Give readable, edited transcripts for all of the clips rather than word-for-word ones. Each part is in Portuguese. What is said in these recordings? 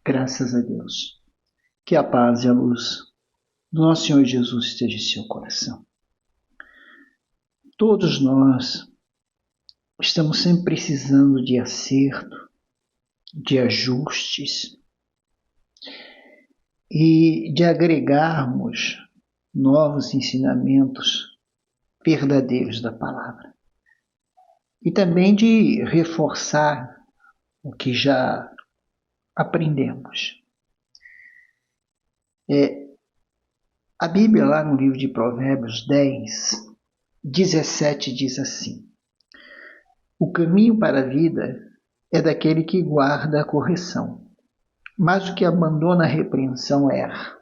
Graças a Deus. Que a paz e a luz do nosso Senhor Jesus esteja em seu coração. Todos nós estamos sempre precisando de acerto, de ajustes e de agregarmos novos ensinamentos verdadeiros da palavra. E também de reforçar o que já aprendemos. A Bíblia, lá no livro de Provérbios 10, 17, diz assim: o caminho para a vida é daquele que guarda a correção, mas o que abandona a repreensão erra.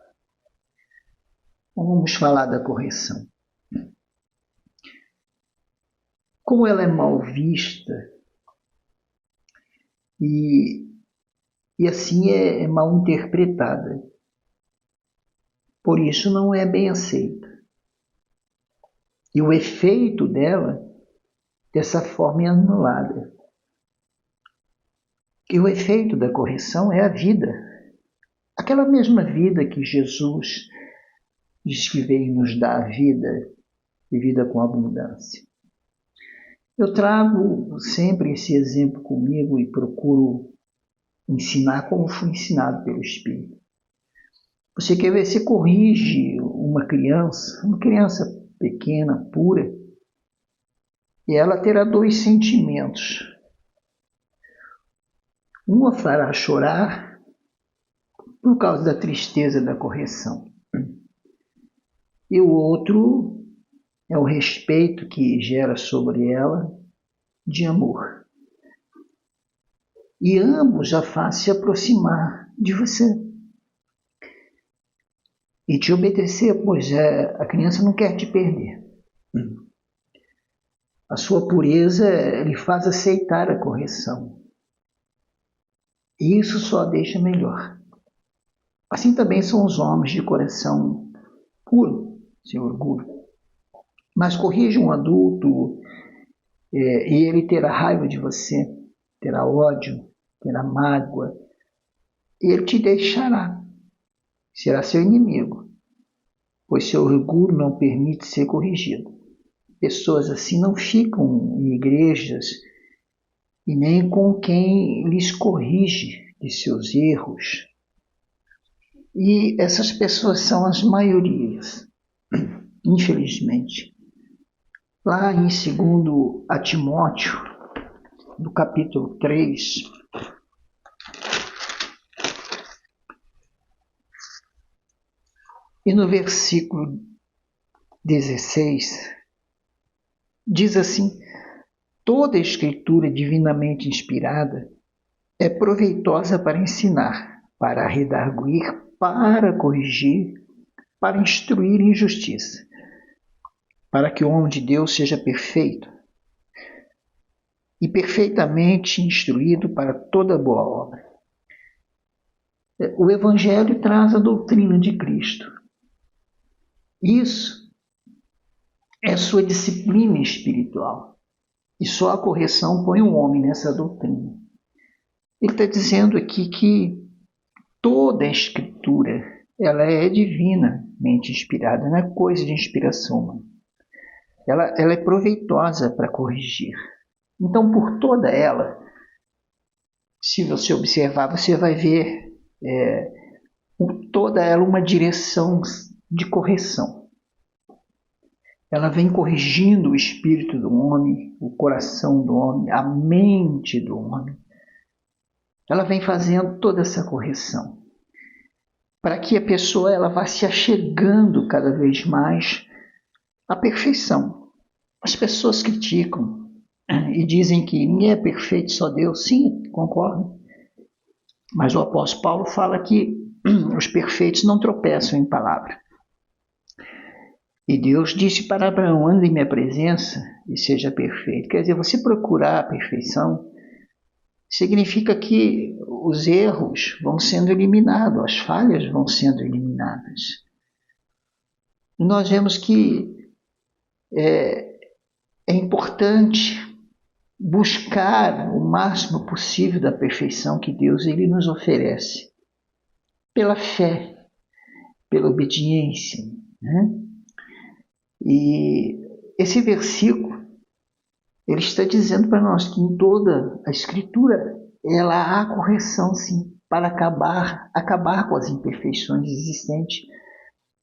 Vamos falar da correção. Como ela é mal vista e assim é mal interpretada. Por isso não é bem aceita. E o efeito dela, dessa forma, é anulada. E o efeito da correção é a vida. Aquela mesma vida que Jesus diz que veio nos dar a vida e vida com abundância. Eu trago sempre esse exemplo comigo e procuro ensinar como fui ensinado pelo Espírito. Você quer ver, você corrige uma criança pequena, pura, e ela terá dois sentimentos. Um a fará chorar por causa da tristeza da correção. E o outro é o respeito que gera sobre ela de amor. E ambos a fazem se aproximar de você e te obedecer, pois a criança não quer te perder. A sua pureza lhe faz aceitar a correção. E isso só a deixa melhor. Assim também são os homens de coração puro, sem orgulho. Mas corrija um adulto e ele terá raiva de você, terá ódio, terá mágoa, e ele te deixará. Será seu inimigo, pois seu orgulho não permite ser corrigido. Pessoas assim não ficam em igrejas e nem com quem lhes corrige de seus erros. E essas pessoas são as maiorias, infelizmente. Lá em 2 Timóteo, no capítulo 3, e no versículo 16, diz assim: toda a escritura divinamente inspirada é proveitosa para ensinar, para redarguir, para corrigir, para instruir em justiça, para que o homem de Deus seja perfeito e perfeitamente instruído para toda boa obra. O Evangelho traz a doutrina de Cristo. Isso é sua disciplina espiritual. E só a correção põe o homem nessa doutrina. Ele está dizendo aqui que toda a Escritura ela é divinamente inspirada, não é coisa de inspiração humana. Ela é proveitosa para corrigir. Então, por toda ela, se você observar, você vai ver por toda ela uma direção de correção. Ela vem corrigindo o espírito do homem, o coração do homem, a mente do homem. Ela vem fazendo toda essa correção para que a pessoa ela vá se achegando cada vez mais à perfeição. As pessoas criticam e dizem que ninguém é perfeito, só Deus. Sim, concordo. Mas o apóstolo Paulo fala que os perfeitos não tropeçam em palavra. E Deus disse para Abraão: ande em minha presença e seja perfeito. Quer dizer, você procurar a perfeição significa que os erros vão sendo eliminados, as falhas vão sendo eliminadas. E nós vemos que é importante buscar o máximo possível da perfeição que Deus ele nos oferece. pela fé, pela obediência, né? E esse versículo, ele está dizendo para nós que em toda a Escritura, ela há correção, sim, para acabar com as imperfeições existentes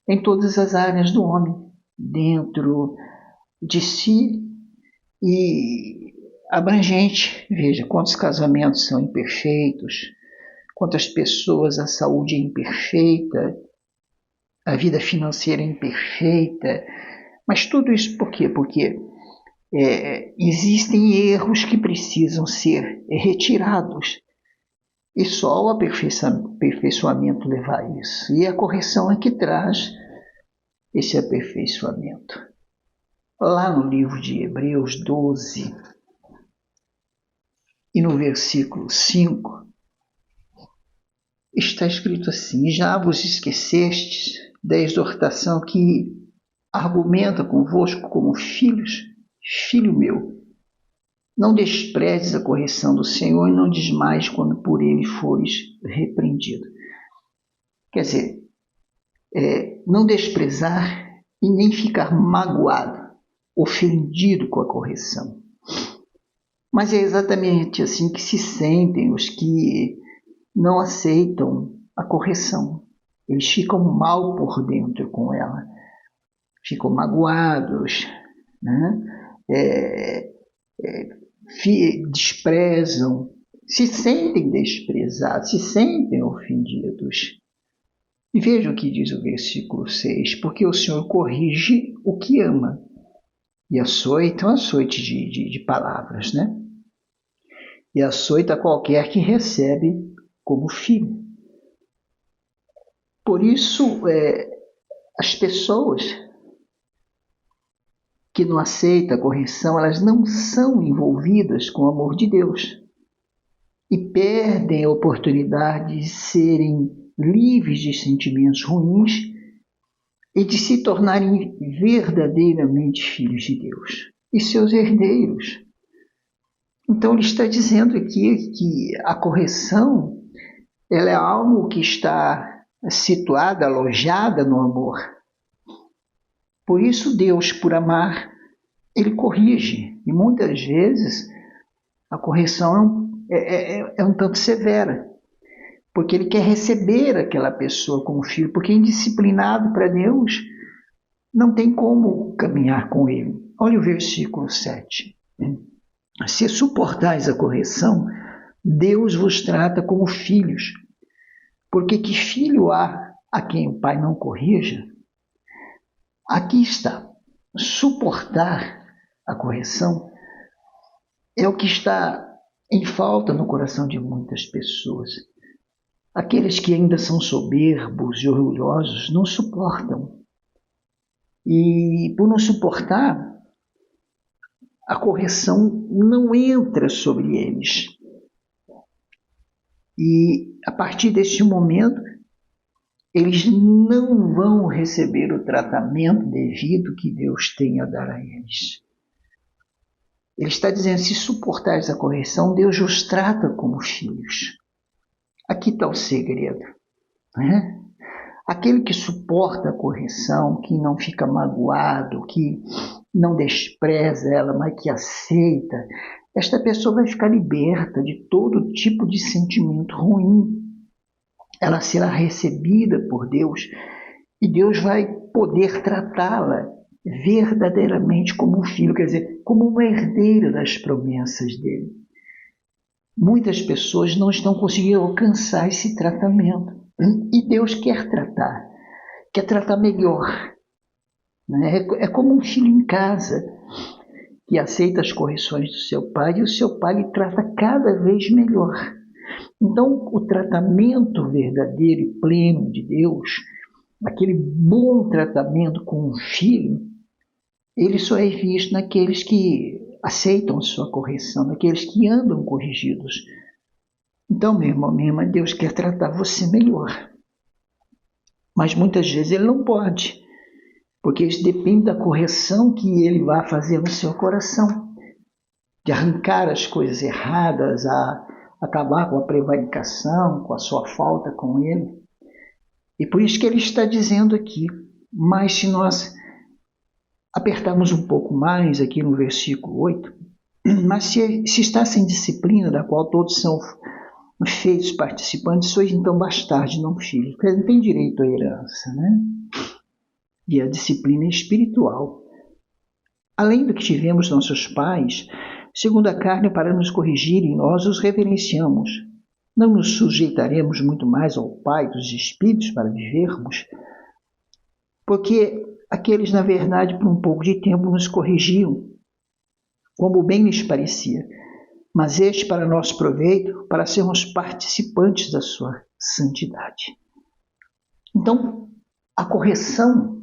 em todas as áreas do homem, dentro de si e abrangente. Veja, quantos casamentos são imperfeitos, quantas pessoas a saúde é imperfeita, a vida financeira é imperfeita, mas tudo isso por quê? Porque existem erros que precisam ser retirados e só o aperfeiçoamento leva a isso. E a correção é que traz esse aperfeiçoamento. Lá no livro de Hebreus 12 e no versículo 5, está escrito assim: já vos esquecestes da exortação que argumenta convosco como filhos? Filho meu, não desprezes a correção do Senhor e não desmaies quando por ele fores repreendido. Quer dizer, não desprezar e nem ficar magoado, ofendido com a correção. Mas é exatamente assim que se sentem os que não aceitam a correção. Eles ficam mal por dentro com ela, ficam magoados, né? Desprezam, se sentem desprezados, se sentem ofendidos. E veja o que diz o versículo 6: porque o Senhor corrige o que ama. E açoita, um açoite de palavras, né? E açoita qualquer que recebe como filho. Por isso, as pessoas que não aceitam a correção, elas não são envolvidas com o amor de Deus e perdem a oportunidade de serem livres de sentimentos ruins e de se tornarem verdadeiramente filhos de Deus e seus herdeiros. Então ele está dizendo aqui que a correção ela é algo que está situada, alojada no amor. Por isso Deus, por amar, ele corrige. E muitas vezes a correção é um tanto severa, porque ele quer receber aquela pessoa como filho, porque indisciplinado para Deus não tem como caminhar com ele. Olha o versículo 7. Se suportais a correção, Deus vos trata como filhos, porque que filho há a quem o pai não corrija? Aqui está. Suportar a correção é o que está em falta no coração de muitas pessoas. Aqueles que ainda são soberbos e orgulhosos não suportam. E por não suportar, a correção não entra sobre eles. E a partir deste momento, eles não vão receber o tratamento devido que Deus tem a dar a eles. Ele está dizendo, se suportares a correção, Deus os trata como filhos. Aqui está o segredo, né? Aquele que suporta a correção, que não fica magoado, que não despreza ela, mas que aceita, esta pessoa vai ficar liberta de todo tipo de sentimento ruim. Ela será recebida por Deus e Deus vai poder tratá-la verdadeiramente como um filho, quer dizer, como uma herdeira das promessas dele. Muitas pessoas não estão conseguindo alcançar esse tratamento e Deus quer tratar melhor. Né? É como um filho em casa que aceita as correções do seu pai e o seu pai lhe trata cada vez melhor. Então, o tratamento verdadeiro e pleno de Deus, aquele bom tratamento com um filho, ele só é visto naqueles que aceitam sua correção, naqueles que andam corrigidos. Então, meu irmão, minha irmã, Deus quer tratar você melhor. Mas muitas vezes ele não pode, porque isso depende da correção que ele vai fazer no seu coração, de arrancar as coisas erradas, a acabar com a prevaricação, com a sua falta com ele. E por isso que ele está dizendo aqui, mas se nós apertarmos um pouco mais aqui no versículo 8, mas se está sem disciplina, da qual todos são feitos participantes, sois então bastardos, não filhos, porque não tem direito à herança, né? E a disciplina espiritual. Além do que tivemos nossos pais, segundo a carne, para nos corrigirem, nós os reverenciamos. Não nos sujeitaremos muito mais ao Pai dos Espíritos para vivermos? Porque aqueles, na verdade, por um pouco de tempo nos corrigiam, como bem lhes parecia, mas este para nosso proveito, para sermos participantes da sua santidade. Então, a correção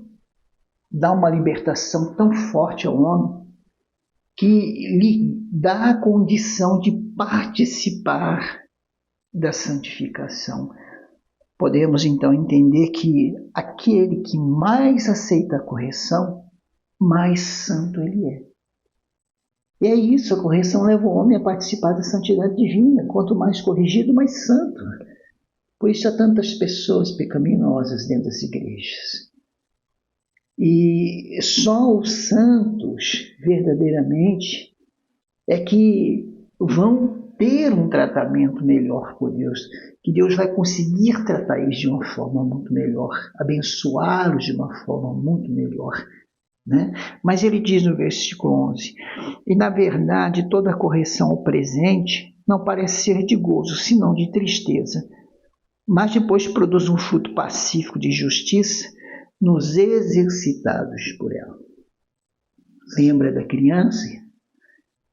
dá uma libertação tão forte ao homem que lhe dá a condição de participar da santificação. Podemos então entender que aquele que mais aceita a correção, mais santo ele é. E é isso, a correção leva o homem a participar da santidade divina. Quanto mais corrigido, mais santo. Por isso há tantas pessoas pecaminosas dentro das igrejas. E só os santos, verdadeiramente, é que vão ter um tratamento melhor por Deus, que Deus vai conseguir tratar eles de uma forma muito melhor, abençoá-los de uma forma muito melhor. Né? Mas ele diz no versículo 11, e na verdade toda correção ao presente não parece ser de gozo, senão de tristeza, mas depois produz um fruto pacífico de justiça nos exercitados por ela. Lembra da criança?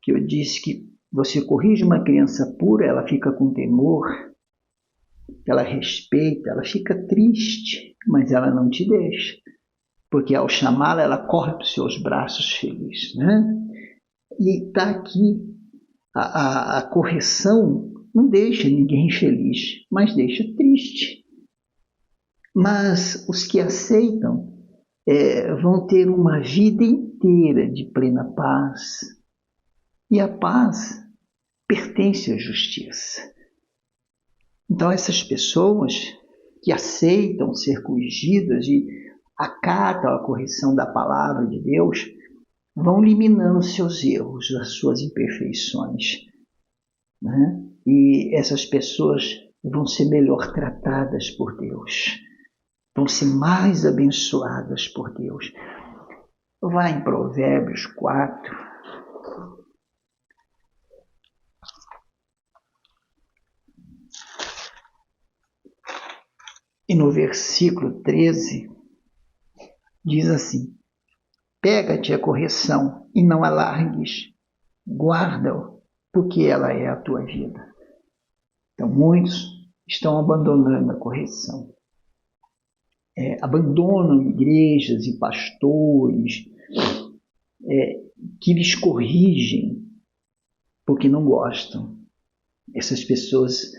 Que eu disse que você corrige uma criança pura, ela fica com temor, ela respeita, ela fica triste, mas ela não te deixa. Porque ao chamá-la, ela corre para os seus braços feliz. Né? E está aqui, a correção não deixa ninguém feliz, mas deixa triste. Mas os que aceitam vão ter uma vida inteira de plena paz. E a paz pertence à justiça. Então essas pessoas que aceitam ser corrigidas e acatam a correção da palavra de Deus, vão eliminando seus erros, as suas imperfeições. Né? E essas pessoas vão ser melhor tratadas por Deus, vão ser mais abençoadas por Deus. Vai em Provérbios 4. E no versículo 13, diz assim, pega-te a correção e não a largues, guarda-o, porque ela é a tua vida. Então, muitos estão abandonando a correção. Abandonam igrejas e pastores que lhes corrigem porque não gostam. Essas pessoas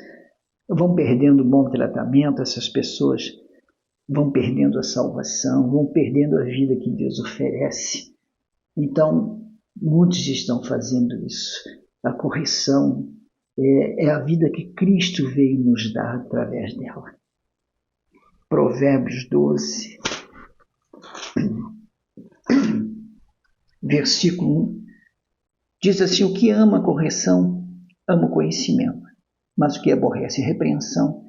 vão perdendo o bom tratamento, essas pessoas vão perdendo a salvação, vão perdendo a vida que Deus oferece. Então, muitos estão fazendo isso. A correção é a vida que Cristo veio nos dar através dela. Provérbios 12, versículo 1, diz assim, o que ama a correção, ama o conhecimento, mas o que aborrece a repreensão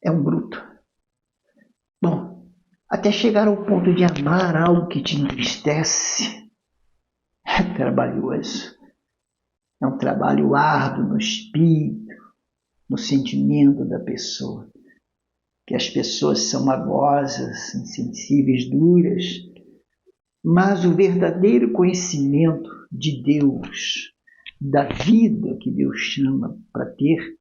é um bruto. Bom, até chegar ao ponto de amar algo que te entristece, é trabalhoso. É um trabalho árduo no espírito, no sentimento da pessoa. Que as pessoas são magosas, insensíveis, duras, mas o verdadeiro conhecimento de Deus, da vida que Deus chama para ter,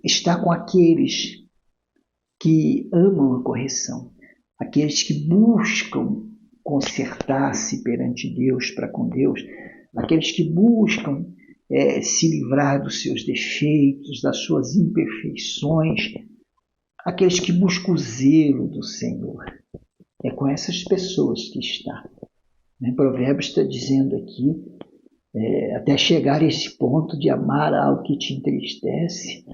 está com aqueles que amam a correção, aqueles que buscam consertar-se perante Deus, para com Deus, aqueles que buscam se livrar dos seus defeitos, das suas imperfeições, aqueles que buscam o zelo do Senhor. É com essas pessoas que está. O Provérbios está dizendo aqui, até chegar a esse ponto de amar algo que te entristece,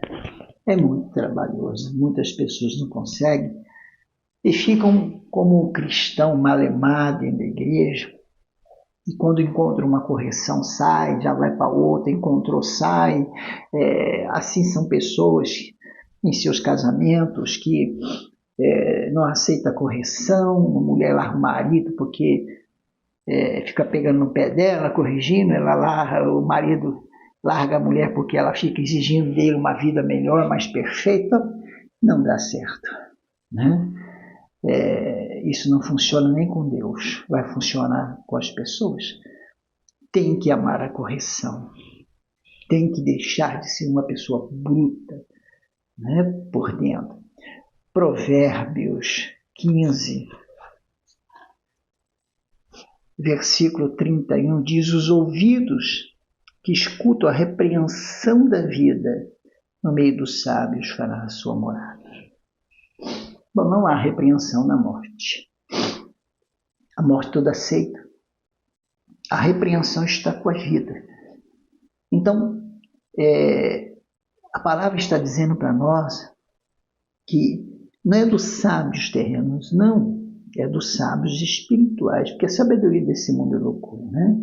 É muito trabalhoso, muitas pessoas não conseguem e ficam como um cristão malemado dentro da igreja. E quando encontra uma correção, sai, já vai para outra, encontrou, sai. Assim são pessoas em seus casamentos que não aceita correção, uma mulher larga o marido porque fica pegando no pé dela, corrigindo, o marido larga a mulher porque ela fica exigindo dele uma vida melhor, mais perfeita, não dá certo, né? Isso não funciona nem com Deus, vai funcionar com as pessoas. Tem que amar a correção, tem que deixar de ser uma pessoa bruta, né, por dentro. Provérbios 15, versículo 31 diz: os ouvidos que escutam a repreensão da vida no meio dos sábios fará a sua morada. Bom, não há repreensão na morte. A morte toda aceita. A repreensão está com a vida. Então, a palavra está dizendo para nós que não é dos sábios terrenos, não. É dos sábios espirituais, porque a sabedoria desse mundo é loucura, né?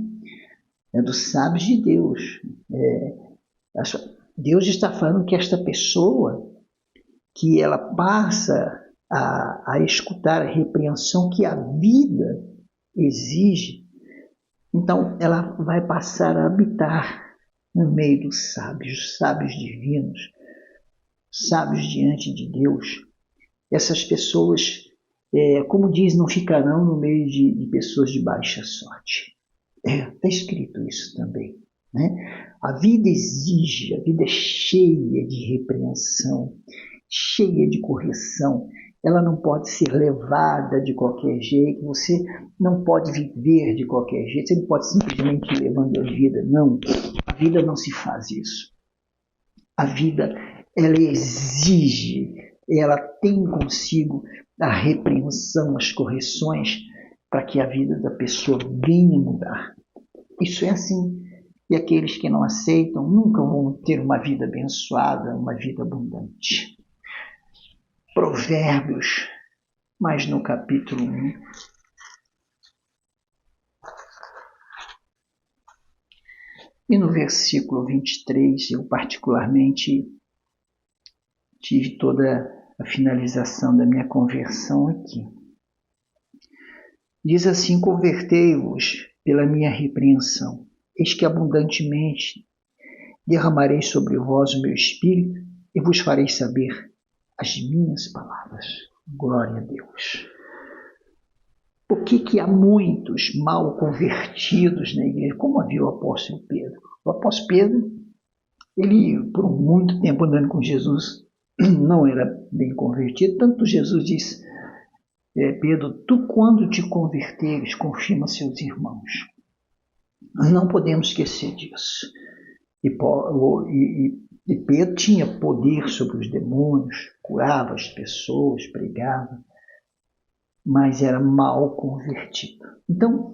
É dos sábios de Deus. Deus está falando que esta pessoa, que ela passa a escutar a repreensão que a vida exige, então ela vai passar a habitar no meio dos sábios divinos, sábios diante de Deus. Essas pessoas, como diz, não ficarão no meio de pessoas de baixa sorte. Está escrito isso também, né? A vida exige, a vida é cheia de repreensão, cheia de correção. Ela não pode ser levada de qualquer jeito, você não pode viver de qualquer jeito, você não pode simplesmente ir levando a vida, não. A vida não se faz isso. A vida, ela exige, ela tem consigo a repreensão, as correções, para que a vida da pessoa venha mudar. Isso é assim. E aqueles que não aceitam nunca vão ter uma vida abençoada, uma vida abundante. Provérbios, mas no capítulo 1. E no versículo 23, eu particularmente tive toda a finalização da minha conversão aqui. Diz assim: convertei-vos pela minha repreensão, eis que abundantemente derramarei sobre vós o meu espírito e vos farei saber as minhas palavras. Glória a Deus. Por que há muitos mal convertidos na igreja? Como havia o apóstolo Pedro. O apóstolo Pedro, ele por muito tempo andando com Jesus, não era bem convertido, tanto Jesus disse: Pedro, tu quando te converteres, confirma seus irmãos. Nós não podemos esquecer disso. E Pedro tinha poder sobre os demônios, curava as pessoas, pregava, mas era mal convertido. Então,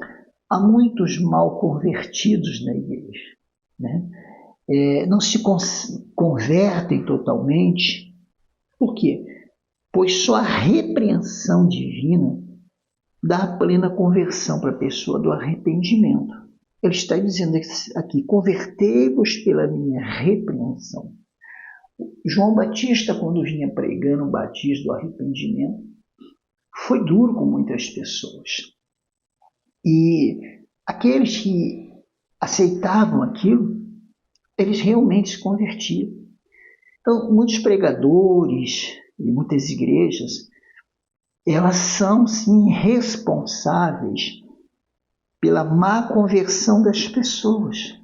há muitos mal convertidos na igreja, né? Não se convertem totalmente. Por quê? Pois só a repreensão divina dá a plena conversão para a pessoa do arrependimento. Ele está dizendo aqui: convertei-vos pela minha repreensão. João Batista, quando vinha pregando o batismo do arrependimento, foi duro com muitas pessoas. E aqueles que aceitavam aquilo, eles realmente se convertiam. Então, muitos pregadores e muitas igrejas, elas são, sim, responsáveis pela má conversão das pessoas,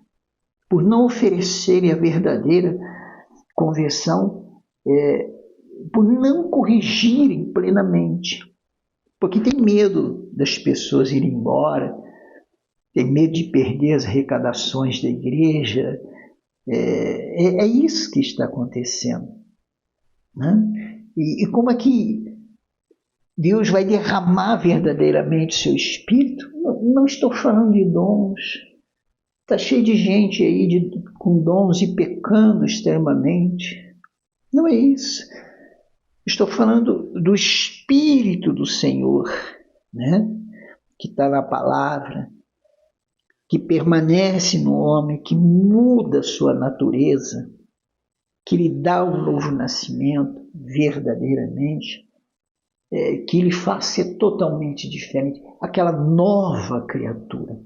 por não oferecerem a verdadeira conversão, por não corrigirem plenamente, porque tem medo das pessoas irem embora, tem medo de perder as arrecadações da igreja. É isso que está acontecendo, né? E como é que Deus vai derramar verdadeiramente o seu Espírito? Não estou falando de dons. Está cheio de gente aí com dons e pecando extremamente. Não é isso. Estou falando do Espírito do Senhor, né? Que está na palavra, que permanece no homem, que muda a sua natureza, que lhe dá um novo nascimento verdadeiramente, que lhe faz ser totalmente diferente, aquela nova criatura.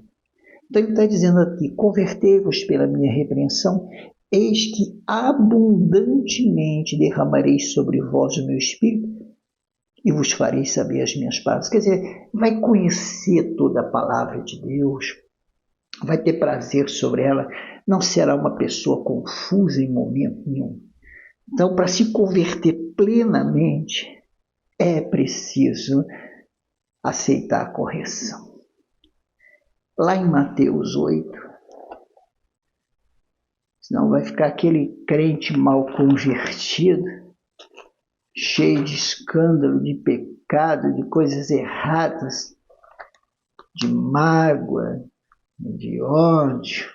Então ele está dizendo aqui, convertei-vos pela minha repreensão, eis que abundantemente derramarei sobre vós o meu Espírito e vos farei saber as minhas palavras. Quer dizer, vai conhecer toda a palavra de Deus, vai ter prazer sobre ela, não será uma pessoa confusa em momento nenhum. Então, para se converter plenamente, é preciso aceitar a correção. Lá em Mateus 8, senão vai ficar aquele crente mal convertido, cheio de escândalo, de pecado, de coisas erradas, de mágoa, de ódio.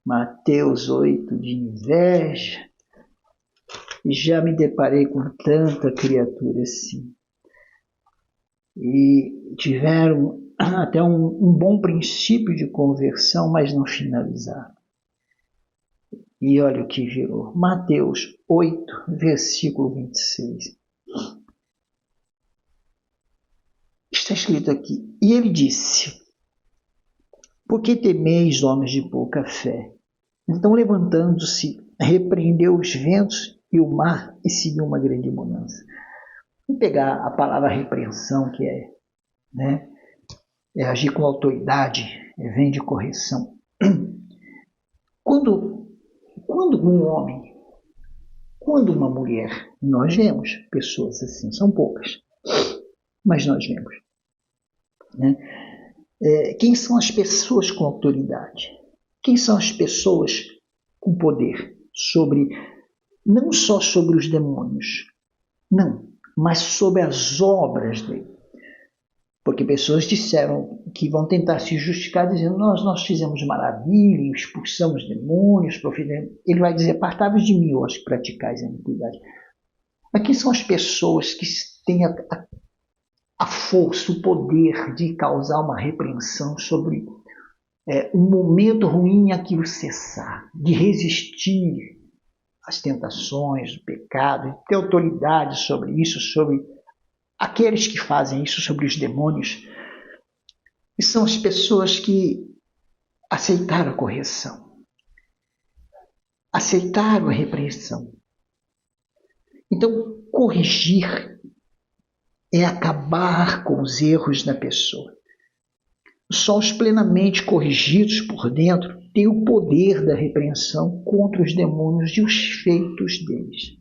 Mateus 8, de inveja. E já me deparei com tanta criatura assim. E tiveram até um bom princípio de conversão, mas não finalizaram. E olha o que virou. Mateus 8, versículo 26. Está escrito aqui. E ele disse: por que temeis, homens de pouca fé? Então, levantando-se, repreendeu os ventos e o mar e seguiu uma grande bonança. Vamos pegar a palavra repreensão, que é agir com autoridade, vem de correção. Quando um homem, quando uma mulher, nós vemos pessoas assim, são poucas, mas nós vemos. Quem são as pessoas com autoridade? Quem são as pessoas com poder? Não só sobre os demônios, não, mas sobre as obras dele. Porque pessoas disseram que vão tentar se justificar dizendo nós fizemos maravilha, expulsamos demônios, ele vai dizer, apartai-vos de mim, os que praticais a iniquidade. Mas quem são as pessoas que têm a força, o poder de causar uma repreensão sobre um momento ruim e aquilo cessar, de resistir às tentações, do pecado, de ter autoridade sobre isso, sobre aqueles que fazem isso, sobre os demônios? E são as pessoas que aceitaram a correção, aceitaram a repreensão. Então, corrigir é acabar com os erros da pessoa. Só os plenamente corrigidos por dentro têm o poder da repreensão contra os demônios e os feitos deles.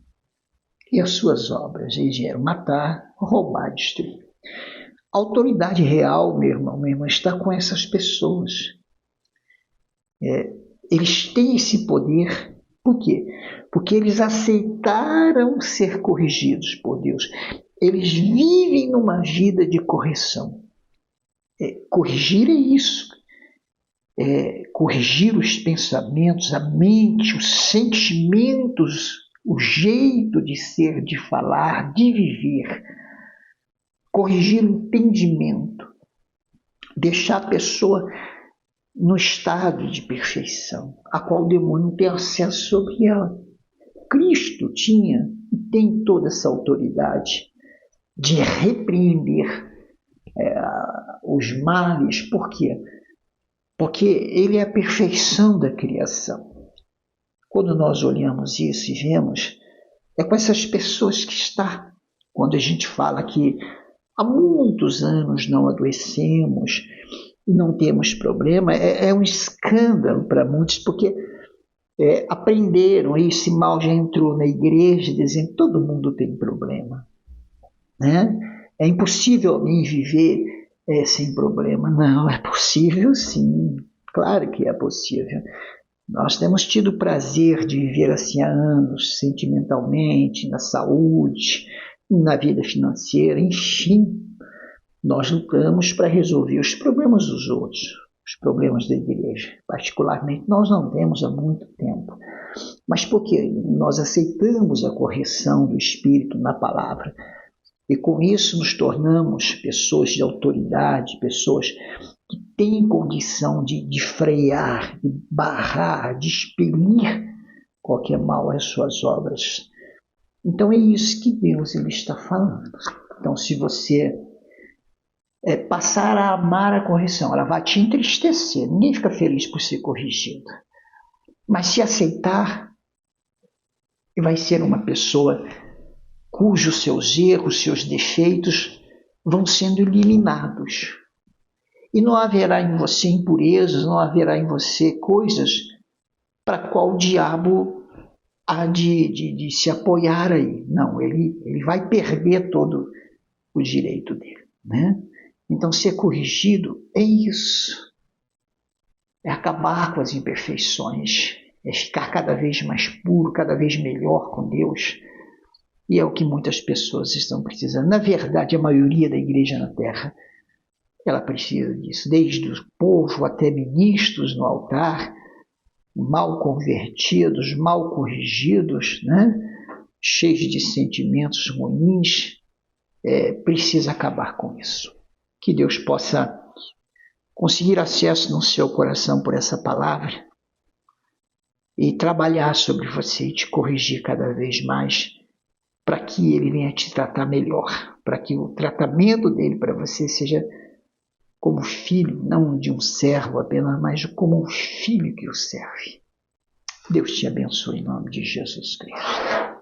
E as suas obras, eles vieram matar, roubar, destruir. A autoridade real, meu irmão, minha irmã, está com essas pessoas. Eles têm esse poder. Por quê? Porque eles aceitaram ser corrigidos por Deus. Eles vivem numa vida de correção. Corrigir é isso. Corrigir os pensamentos, a mente, os sentimentos, o jeito de ser, de falar, de viver. Corrigir o entendimento. Deixar a pessoa no estado de perfeição, a qual o demônio não tem acesso sobre ela. Cristo tinha e tem toda essa autoridade de repreender os males. Por quê? Porque ele é a perfeição da criação. Quando nós olhamos isso e vemos, é com essas pessoas que está. Quando a gente fala que há muitos anos não adoecemos e não temos problema, é um escândalo para muitos, porque aprenderam, e esse mal já entrou na igreja, dizendo que todo mundo tem problema. Né? É impossível alguém viver sem problema. Não, é possível sim, claro que é possível. Nós temos tido o prazer de viver assim há anos, sentimentalmente, na saúde, na vida financeira, enfim. Nós lutamos para resolver os problemas dos outros. os problemas da igreja. Particularmente, nós não temos há muito tempo. Mas porque nós aceitamos a correção do Espírito na palavra. E com isso nos tornamos pessoas de autoridade, pessoas que têm condição de frear, de barrar, de expelir qualquer mal às suas obras. Então é isso que Deus ele está falando. Então se você passar a amar a correção, ela vai te entristecer. Ninguém fica feliz por ser corrigido. Mas se aceitar, vai ser uma pessoa cujos seus erros, seus defeitos vão sendo eliminados. E não haverá em você impurezas, não haverá em você coisas para qual o diabo há de se apoiar aí. Não, ele vai perder todo o direito dele. Né? Então, ser corrigido é isso. É acabar com as imperfeições. É ficar cada vez mais puro, cada vez melhor com Deus. E é o que muitas pessoas estão precisando. Na verdade, a maioria da igreja na Terra, ela precisa disso. Desde o povo até ministros no altar, mal convertidos, mal corrigidos, né? Cheios de sentimentos ruins. Precisa acabar com isso. Que Deus possa conseguir acesso no seu coração por essa palavra e trabalhar sobre você e te corrigir cada vez mais para que ele venha te tratar melhor, para que o tratamento dele para você seja como filho, não de um servo apenas, mas como um filho que o serve. Deus te abençoe em nome de Jesus Cristo.